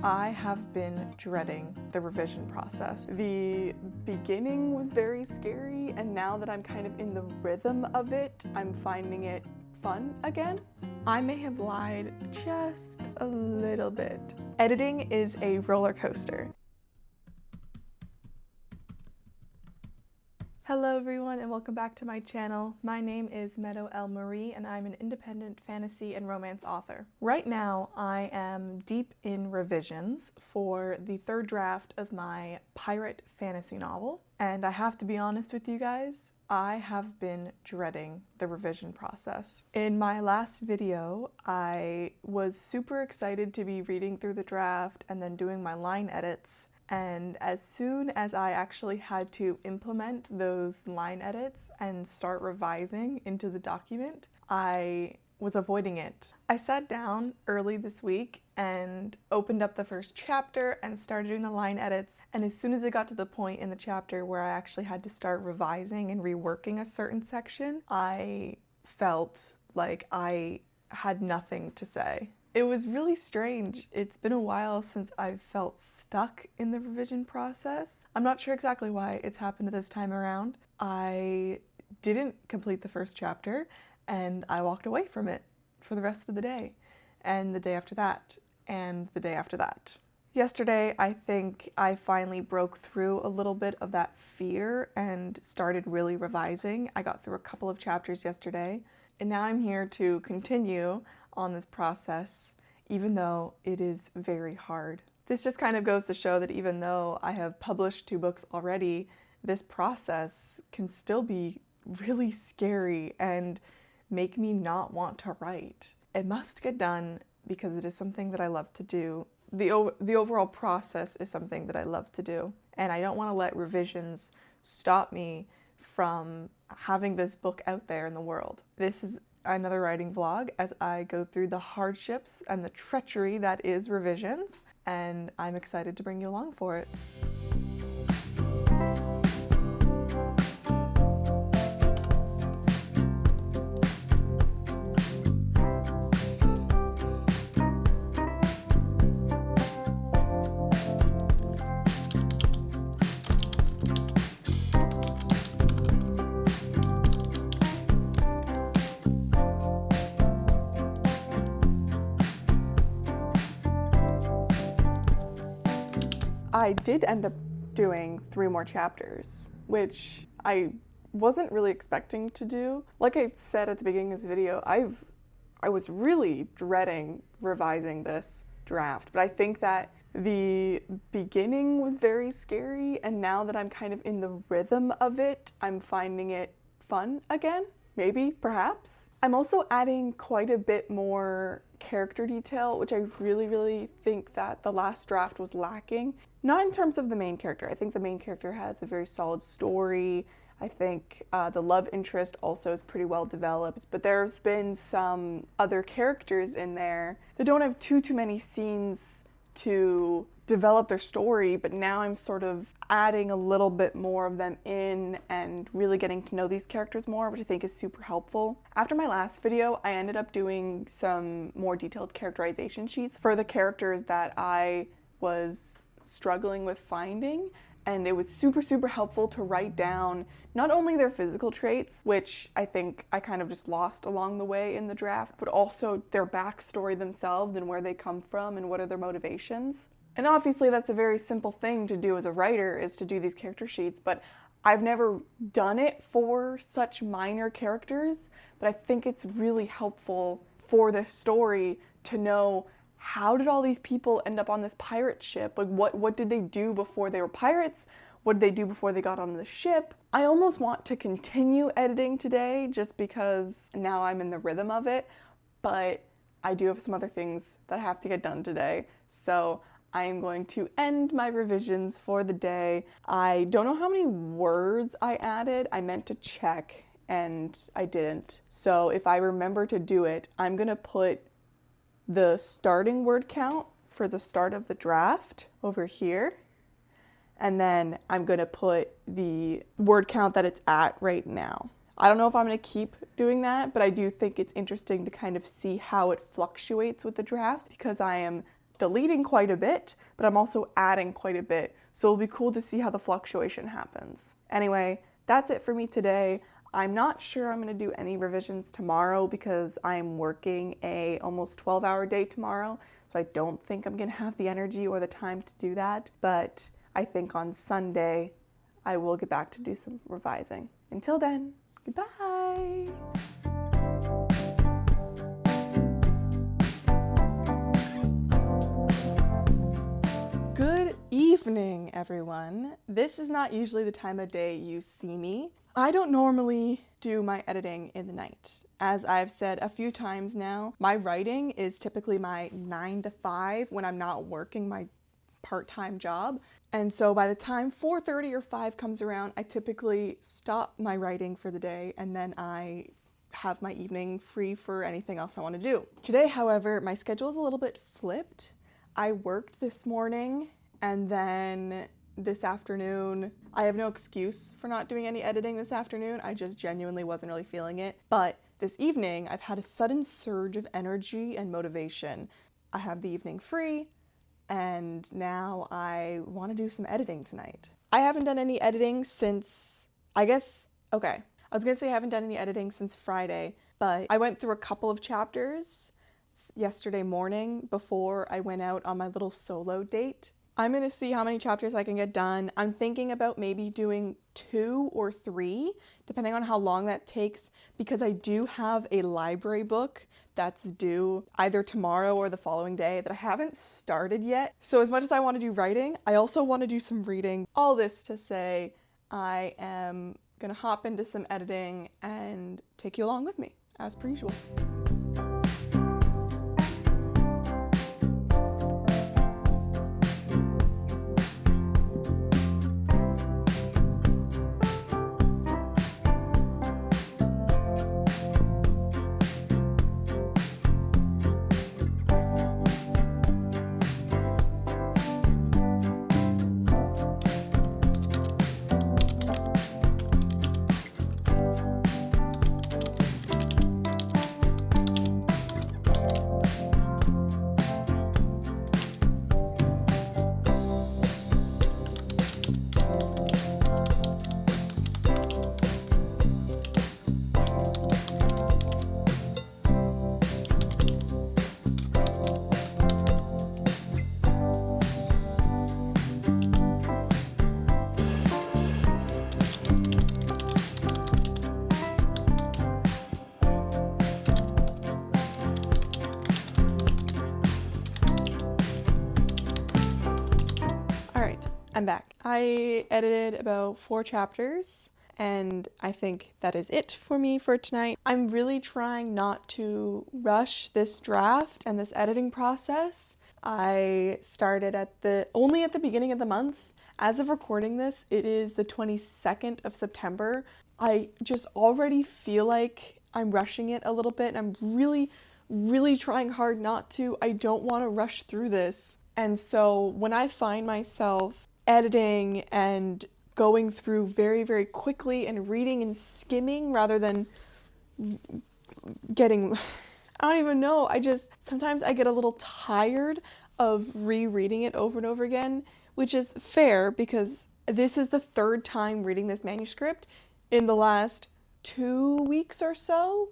I have been dreading the revision process. The beginning was very scary, and now that I'm kind of in the rhythm of it, I'm finding it fun again. I may have lied just a little bit. Editing is a roller coaster. Hello everyone and welcome back to my channel. My name is Meadow Marie and I'm an independent fantasy and romance author. Right now I am deep in revisions for the third draft of my pirate fantasy novel, and I have to be honest with you guys, I have been dreading the revision process. In my last video, I was super excited to be reading through the draft and then doing my line edits. And as soon as I actually had to implement those line edits and start revising into the document, I was avoiding it. I sat down early this week and opened up the first chapter and started doing the line edits. And as soon as it got to the point in the chapter where I actually had to start revising and reworking a certain section, I felt like I had nothing to say. It was really strange. It's been a while since I've felt stuck in the revision process. I'm not sure exactly why it's happened this time around. I didn't complete the first chapter and I walked away from it for the rest of the day, and the day after that, and the day after that. Yesterday, I think I finally broke through a little bit of that fear and started really revising. I got through a couple of chapters yesterday, and now I'm here to continue on this process, even though it is very hard. This just kind of goes to show that even though I have published 2 books already, this process can still be really scary and make me not want to write. It must get done because it is something that I love to do. The overall process is something that I love to do, and I don't want to let revisions stop me from having this book out there in the world. This is another writing vlog as I go through the hardships and the treachery that is revisions, and I'm excited to bring you along for it. I did end up doing 3 more chapters, which I wasn't really expecting to do. Like I said at the beginning of this video, I was really dreading revising this draft, but I think that the beginning was very scary, and now that I'm kind of in the rhythm of it, I'm finding it fun again. Maybe, perhaps. I'm also adding quite a bit more character detail, which I really think that the last draft was lacking. Not in terms of the main character. I think the main character has a very solid story. I think the love interest also is pretty well developed, but there's been some other characters in there that don't have too many scenes to develop their story, but now I'm sort of adding a little bit more of them in and really getting to know these characters more, which I think is super helpful. After my last video, I ended up doing some more detailed characterization sheets for the characters that I was struggling with finding, and it was super helpful to write down not only their physical traits, which I think I kind of just lost along the way in the draft, but also their backstory themselves and where they come from and what are their motivations. And obviously that's a very simple thing to do as a writer, is to do these character sheets, but I've never done it for such minor characters, but I think it's really helpful for this story to know, how did all these people end up on this pirate ship? Like what did they do before they were pirates? What did they do before they got on the ship? I almost want to continue editing today just because now I'm in the rhythm of it, but I do have some other things that I have to get done today. So I am going to end my revisions for the day. I don't know how many words I added. I meant to check and I didn't. So if I remember to do it, I'm gonna put the starting word count for the start of the draft over here. And then I'm gonna put the word count that it's at right now. I don't know if I'm gonna keep doing that, but I do think it's interesting to kind of see how it fluctuates with the draft, because I am deleting quite a bit, but I'm also adding quite a bit. So it'll be cool to see how the fluctuation happens. Anyway, that's it for me today. I'm not sure I'm going to do any revisions tomorrow because I'm working a almost 12-hour day tomorrow. So I don't think I'm going to have the energy or the time to do that. But I think on Sunday, I will get back to do some revising. Until then, goodbye. Good evening, everyone. This is not usually the time of day you see me. I don't normally do my editing in the night. As I've said a few times now, my writing is typically my 9 to 5 when I'm not working my part-time job. And so by the time 4:30 or 5 comes around, I typically stop my writing for the day and then I have my evening free for anything else I want to do. Today, however, my schedule is a little bit flipped. I worked this morning and then this afternoon, I have no excuse for not doing any editing this afternoon. I just genuinely wasn't really feeling it. But this evening, I've had a sudden surge of energy and motivation. I have the evening free and now I want to do some editing tonight. I haven't done any editing since, I was gonna say I haven't done any editing since Friday, but I went through a couple of chapters yesterday morning before I went out on my little solo date. I'm gonna see how many chapters I can get done. I'm thinking about maybe doing 2 or 3, depending on how long that takes, because I do have a library book that's due either tomorrow or the following day that I haven't started yet. So as much as I want to do writing, I also want to do some reading. All this to say, I am gonna hop into some editing and take you along with me, as per usual. I'm back. I edited about 4 chapters and I think that is it for me for tonight. I'm really trying not to rush this draft and this editing process. I started only at the beginning of the month. As of recording this, it is the 22nd of September. I just already feel like I'm rushing it a little bit and I'm really trying hard not to. I don't want to rush through this. And so when I find myself editing and going through very quickly and reading and skimming rather than getting, I don't even know, sometimes I get a little tired of rereading it over and over again, which is fair because this is the 3rd time reading this manuscript in the last 2 weeks or so,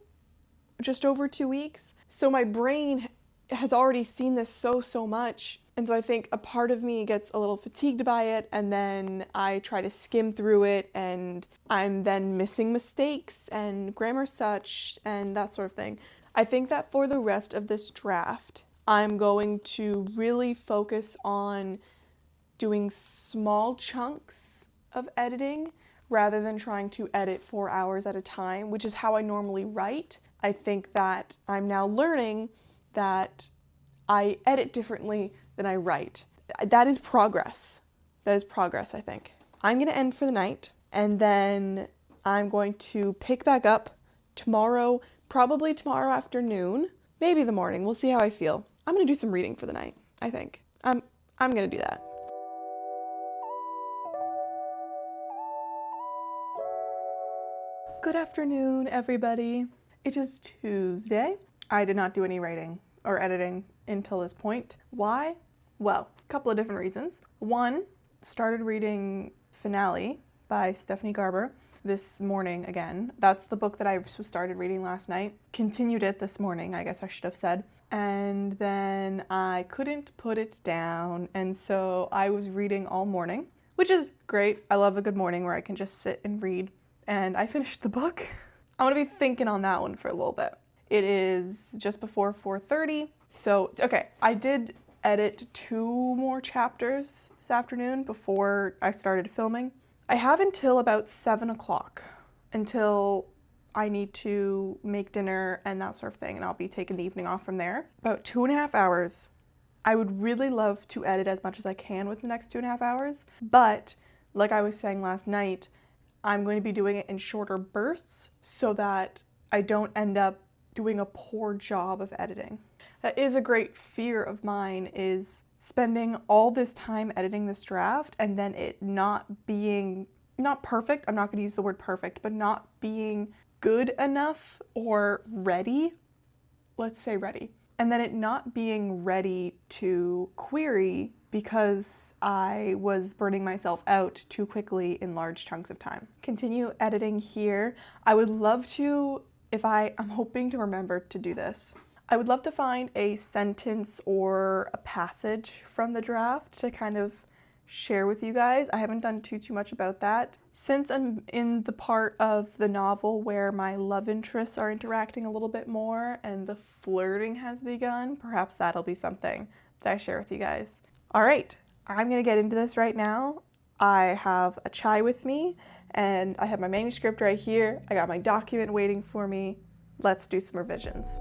just over 2 weeks. So my brain has already seen this so much. And so I think a part of me gets a little fatigued by it, and then I try to skim through it, and I'm then missing mistakes and grammar such and that sort of thing. I think that for the rest of this draft, I'm going to really focus on doing small chunks of editing rather than trying to edit 4 hours at a time, which is how I normally write. I think that I'm now learning that I edit differently than I write. That is progress. That is progress, I think. I'm going to end for the night, and then I'm going to pick back up tomorrow, probably tomorrow afternoon, maybe the morning. We'll see how I feel. I'm going to do some reading for the night, I think. I'm going to do that. Good afternoon, everybody. It is Tuesday. I did not do any writing or editing until this point. Why? Well, a couple of different reasons. One, started reading Finale by Stephanie Garber this morning again. That's the book that I started reading last night. Continued it this morning, I guess I should have said. And then I couldn't put it down, and so I was reading all morning, which is great. I love a good morning where I can just sit and read. And I finished the book. I'm gonna be thinking on that one for a little bit. It is just before 4:30. So, okay, I did edit 2 more chapters this afternoon before I started filming. I have until about 7 o'clock until I need to make dinner and that sort of thing, and I'll be taking the evening off from there. About 2.5 hours. I would really love to edit as much as I can with the next 2.5 hours, but like I was saying last night, I'm going to be doing it in shorter bursts so that I don't end up doing a poor job of editing. That is a great fear of mine, is spending all this time editing this draft and then it not being, not perfect, I'm not going to use the word perfect, but not being good enough or ready, let's say ready, and then it not being ready to query because I was burning myself out too quickly in large chunks of time. Continue editing here. I would love to, I'm hoping to remember to do this. I would love to find a sentence or a passage from the draft to kind of share with you guys. I haven't done too much about that. Since I'm in the part of the novel where my love interests are interacting a little bit more and the flirting has begun, perhaps that'll be something that I share with you guys. All right, I'm gonna get into this right now. I have a chai with me and I have my manuscript right here. I got my document waiting for me. Let's do some revisions.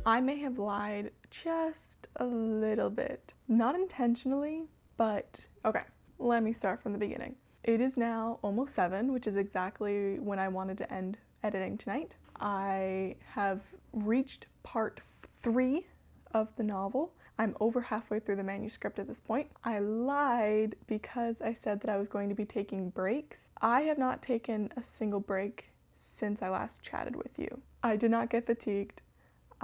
I may have lied just a little bit. Not intentionally, but okay, let me start from the beginning. It is now almost 7, which is exactly when I wanted to end editing tonight. I have reached part 3 of the novel. I'm over halfway through the manuscript at this point. I lied because I said that I was going to be taking breaks. I have not taken a single break since I last chatted with you. I did not get fatigued.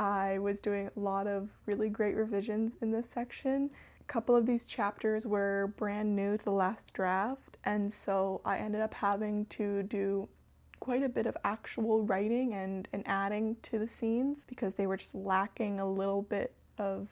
I was doing a lot of really great revisions in this section. A couple of these chapters were brand new to the last draft, and so I ended up having to do quite a bit of actual writing and adding to the scenes because they were just lacking a little bit of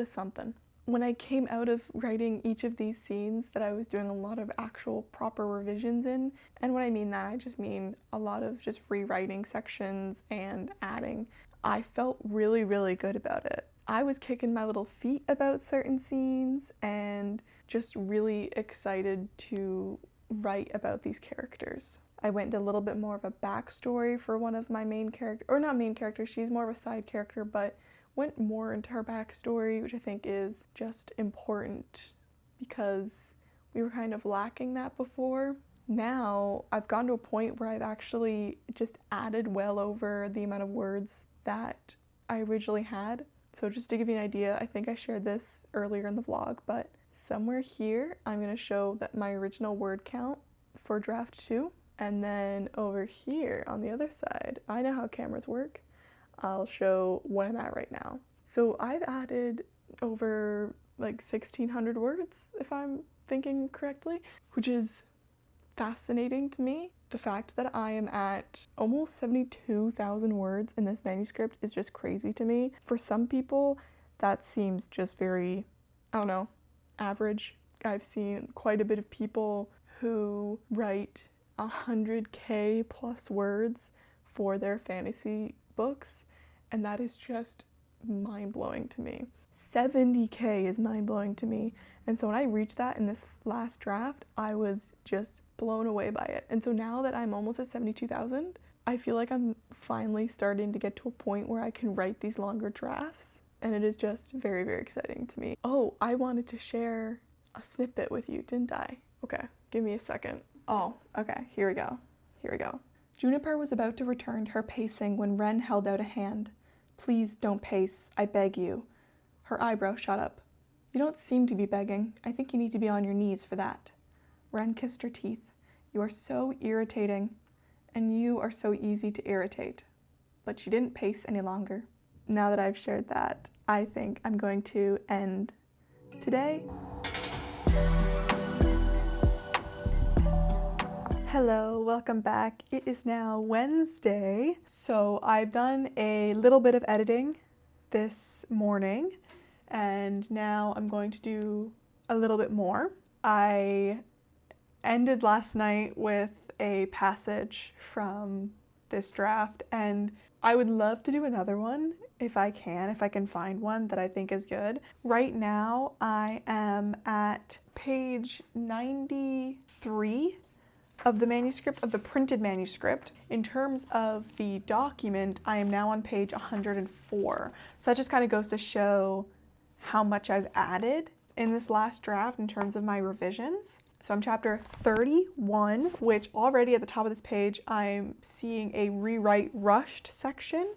something. When I came out of writing each of these scenes that I was doing a lot of actual proper revisions in, and when I mean that, I just mean a lot of just rewriting sections and adding, I felt really, really good about it. I was kicking my little feet about certain scenes and just really excited to write about these characters. I went into a little bit more of a backstory for one of my main characters, or not main character, she's more of a side character, but went more into her backstory, which I think is just important because we were kind of lacking that before. Now I've gotten to a point where I've actually just added well over the amount of words that I originally had. So just to give you an idea, I think I shared this earlier in the vlog, but somewhere here I'm going to show that my original word count for draft 2, and then over here on the other side, I know how cameras work, I'll show what I'm at right now. So I've added over like 1,600 words, if I'm thinking correctly, which is fascinating to me. The fact that I am at almost 72,000 words in this manuscript is just crazy to me. For some people, that seems just very, I don't know, average. I've seen quite a bit of people who write 100K plus words for their fantasy books, and that is just mind-blowing to me. 70K is mind-blowing to me. And so when I reached that in this last draft, I was just blown away by it. And so now that I'm almost at 72,000, I feel like I'm finally starting to get to a point where I can write these longer drafts, and it is just very, very exciting to me. Oh, I wanted to share a snippet with you, didn't I? Okay, give me a second. Oh, okay, here we go. Here we go. Juniper was about to return to her pacing when Wren held out a hand. Please don't pace, I beg you. Her eyebrow shot up. You don't seem to be begging. I think you need to be on your knees for that. Wren kissed her teeth. You are so irritating, and you are so easy to irritate. But she didn't pace any longer. Now that I've shared that, I think I'm going to end today. Hello, welcome back. It is now Wednesday. So I've done a little bit of editing this morning, and now I'm going to do a little bit more. I ended last night with a passage from this draft, and I would love to do another one if I can find one that I think is good. Right now, I am at page 93 of the manuscript, of the printed manuscript. In terms of the document, I am now on page 104. So that just kind of goes to show how much I've added in this last draft in terms of my revisions. So I'm chapter 31, which already at the top of this page, I'm seeing a rewrite rushed section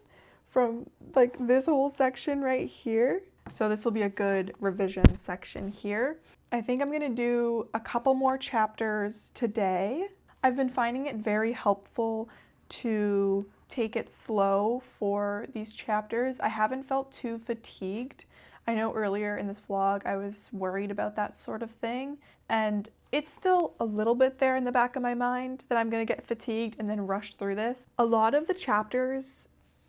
from like this whole section right here. So this will be a good revision section here. I think I'm gonna do a couple more chapters today. I've been finding it very helpful to take it slow for these chapters. I haven't felt too fatigued. I know earlier in this vlog I was worried about that sort of thing, and it's still a little bit there in the back of my mind that I'm gonna get fatigued and then rush through this. A lot of the chapters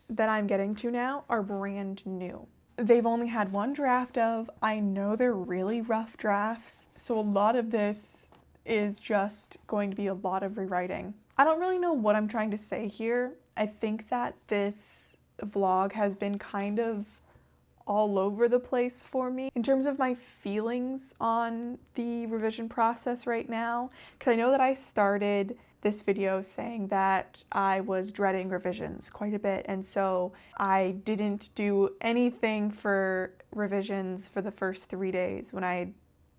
that I'm getting to now are brand new. They've only had one draft of. I know they're really rough drafts, so a lot of this is just going to be a lot of rewriting. I don't really know what I'm trying to say here. I think that this vlog has been kind of all over the place for me in terms of my feelings on the revision process right now, because I know that I started this video saying that I was dreading revisions quite a bit, and so I didn't do anything for revisions for the first 3 days when I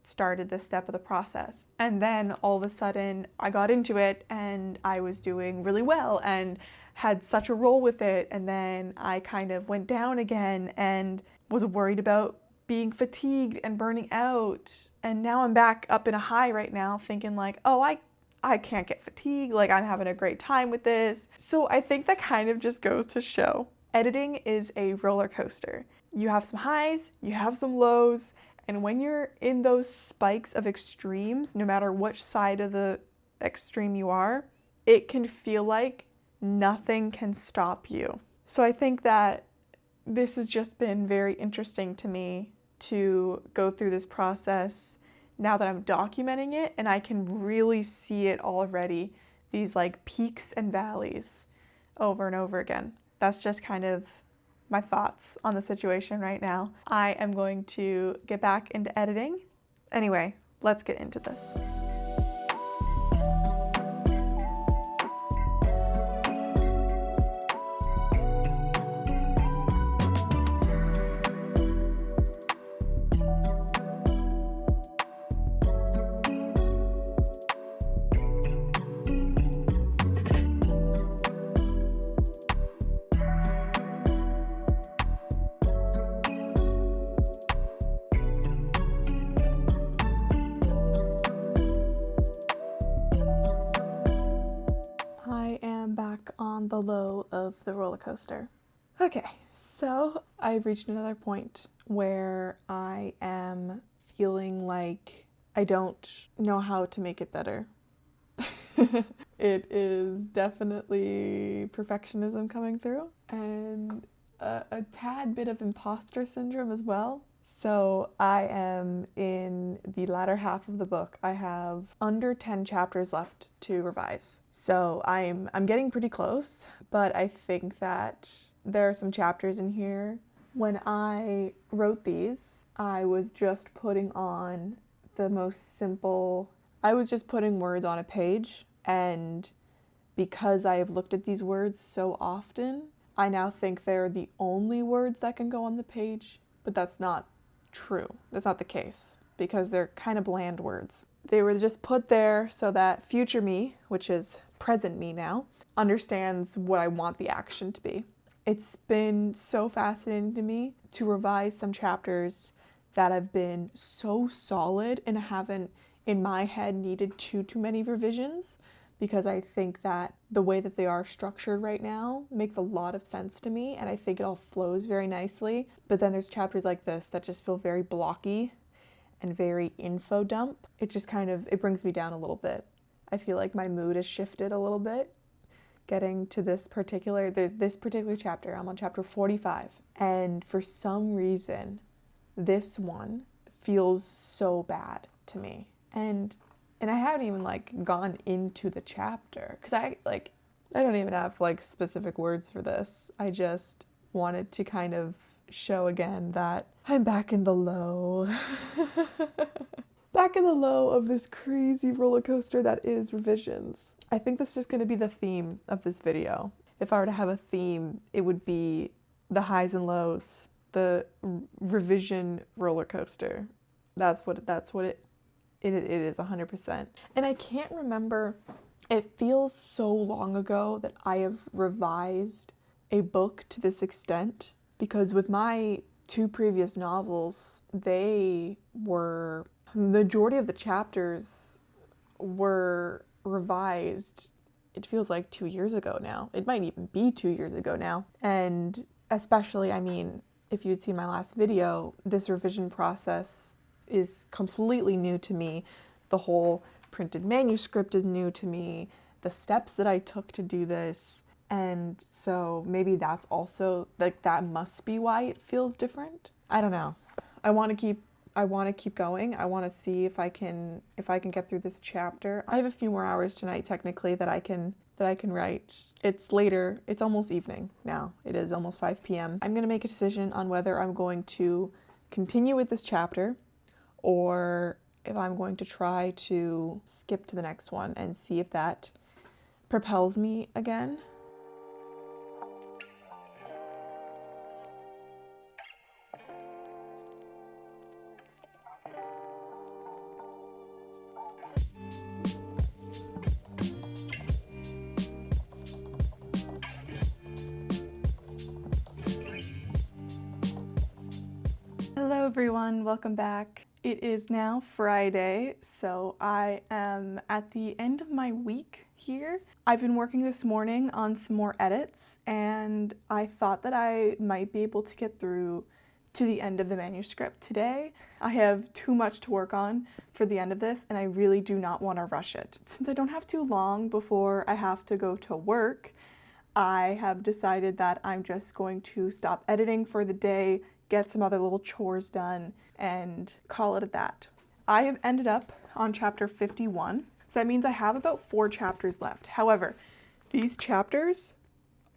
started this step of the process. And then all of a sudden I got into it and I was doing really well and had such a roll with it, and then I kind of went down again and was worried about being fatigued and burning out, and now I'm back up in a high right now thinking like, oh, I can't get fatigued, like I'm having a great time with this. So I think that kind of just goes to show editing is a roller coaster. You have some highs, you have some lows, and when you're in those spikes of extremes, no matter which side of the extreme you are, it can feel like nothing can stop you. So I think that this has just been very interesting to me to go through this process now that I'm documenting it, and I can really see it already, these like peaks and valleys over and over again. That's just kind of my thoughts on the situation right now. I am going to get back into editing. Anyway, let's get into this. I am back on the low of the roller coaster. Okay, so I've reached another point where I am feeling like I don't know how to make it better. It is definitely perfectionism coming through, and a tad bit of imposter syndrome as well. So I am in the latter half of the book. I have under 10 chapters left to revise. So I'm getting pretty close, but I think that there are some chapters in here. When I wrote these, I was just putting on the most simple, I was just putting words on a page, and because I have looked at these words so often, I now think they're the only words that can go on the page, but that's not true. That's not the case, because they're kind of bland words. They were just put there so that future me, which is present me now, understands what I want the action to be. It's been so fascinating to me to revise some chapters that have been so solid and haven't, in my head, needed too many revisions, because I think that the way that they are structured right now makes a lot of sense to me, and I think it all flows very nicely. But then there's chapters like this that just feel very blocky and very info dump. It just kind of, it brings me down a little bit. I feel like my mood has shifted a little bit getting to this particular chapter. I'm on chapter 45, and for some reason this one feels so bad to me, and I haven't even like gone into the chapter, because I don't even have like specific words for this. I just wanted to kind of show again that I'm back in the low back in the low of this crazy roller coaster that is revisions. I think that's just going to be the theme of this video. If I were to have a theme, it would be the highs and lows, the revision roller coaster. That's what it is 100%. And I can't remember, it feels so long ago that I have revised a book to this extent, because with my 2 previous novels, the majority of the chapters were revised. It feels like 2 years ago now. It might even be 2 years ago now. And especially, I mean, if you'd seen my last video, this revision process is completely new to me. The whole printed manuscript is new to me. The steps that I took to do this. And so maybe that's also, like, that must be why it feels different. I don't know. I want to keep going. I want to see if I can get through this chapter. I have a few more hours tonight technically that I can write. It's later. It's almost evening now. It is almost 5 p.m. I'm going to make a decision on whether I'm going to continue with this chapter or if I'm going to try to skip to the next one and see if that propels me again. Hello everyone, welcome back. It is now Friday, so I am at the end of my week here. I've been working this morning on some more edits, and I thought that I might be able to get through to the end of the manuscript today. I have too much to work on for the end of this, and I really do not want to rush it. Since I don't have too long before I have to go to work, I have decided that I'm just going to stop editing for the day, get some other little chores done, and call it at that. I have ended up on chapter 51, so that means I have about 4 chapters left. However, these chapters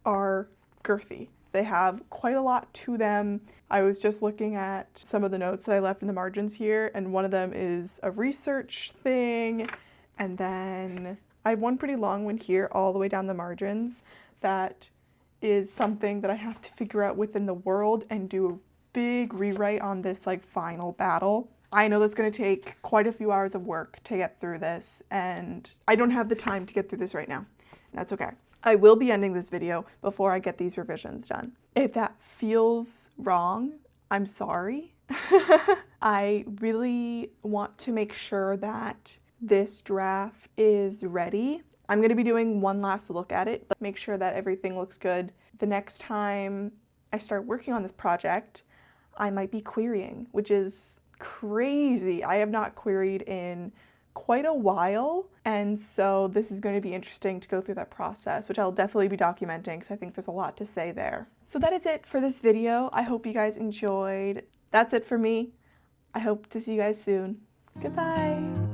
are girthy. They have quite a lot to them. I was just looking at some of the notes that I left in the margins here, and one of them is a research thing, and then I have one pretty long one here all the way down the margins that is something that I have to figure out within the world and do a big rewrite on this like final battle. I know that's going to take quite a few hours of work to get through this, and I don't have the time to get through this right now. That's okay. I will be ending this video before I get these revisions done. If that feels wrong, I'm sorry. I really want to make sure that this draft is ready. I'm going to be doing one last look at it, but make sure that everything looks good. The next time I start working on this project, I might be querying, which is crazy. I have not queried in quite a while, and so this is going to be interesting to go through that process, which I'll definitely be documenting because I think there's a lot to say there. So that is it for this video. I hope you guys enjoyed. That's it for me. I hope to see you guys soon. Goodbye.